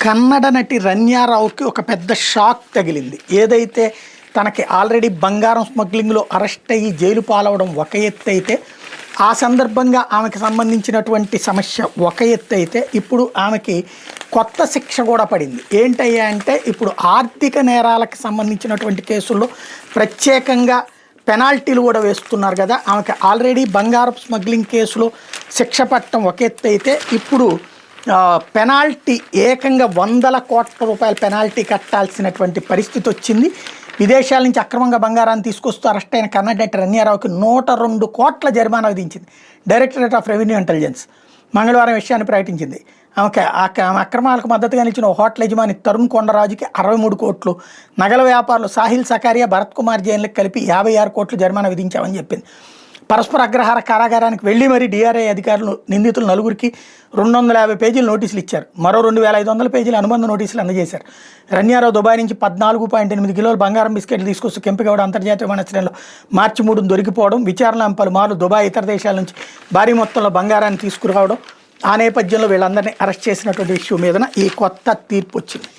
కన్నడ నటి రన్యారావుకి ఒక పెద్ద షాక్ తగిలింది. ఏదైతే తనకి ఆల్రెడీ బంగారం స్మగ్లింగ్లో అరెస్ట్ అయ్యి జైలు పాలవడం ఒక ఎత్తు అయితే, ఆ సందర్భంగా ఆమెకి సంబంధించినటువంటి సమస్య ఒక ఎత్తు అయితే, ఇప్పుడు ఆమెకి కొత్త శిక్ష కూడా పడింది. ఏంటయ్యా అంటే, ఇప్పుడు ఆర్థిక నేరాలకు సంబంధించినటువంటి కేసుల్లో ప్రత్యేకంగా పెనాల్టీలు కూడా వేస్తున్నారు కదా. ఆమెకి ఆల్రెడీ బంగారపు స్మగ్లింగ్ కేసులో శిక్ష పట్టడం ఒక ఎత్తు అయితే, ఇప్పుడు పెనాల్టీ ఏకంగా 100 కోట్ల రూపాయల పెనాల్టీ కట్టాల్సినటువంటి పరిస్థితి వచ్చింది. విదేశాల నుంచి అక్రమంగా బంగారాన్ని తీసుకొస్తూ అరెస్ట్ అయిన కన్నడ నటి రన్యారావుకి 102 కోట్ల జరిమానా విధించింది డైరెక్టరేట్ ఆఫ్ రెవెన్యూ ఇంటెలిజెన్స్. మంగళవారం విషయాన్ని ప్రకటించింది. ఆమె అక్రమాలకు మద్దతుగా నిలిచిన హోటల్ యజమాని తరుణ్ కొండరాజుకి 63 కోట్లు, నగల వ్యాపారులు సాహిల్ సకారియా, భరత్ కుమార్ జైన్లకు కలిపి 56 కోట్లు జరిమానా విధించామని చెప్పింది. పరస్పర అగ్రహార కారాగారానికి వెళ్లి మరీ డిఆర్ఐ అధికారులు నిందితులు 4గురికి 250 పేజీలు నోటీసులు ఇచ్చారు. మరో 2500 పేజీల అనుబంధ నోటీసులు అందజేశారు. రన్యారావు దుబాయ్ నుంచి 14.8 కిలోల బంగారం బిస్కెట్లు తీసుకొస్తూ కెంపుగౌడ అంతర్జాతీయ విమానాశ్రయంలో మార్చి 3 దొరికిపోవడం, విచారణ పలుమార్లు దుబాయ్ ఇతర దేశాల నుంచి భారీ మొత్తంలో బంగారాన్ని తీసుకురావడం, ఆ నేపథ్యంలో వీళ్ళందరినీ అరెస్ట్ చేసినటువంటి ఇష్యూ మీదన ఈ కొత్త తీర్పు వచ్చింది.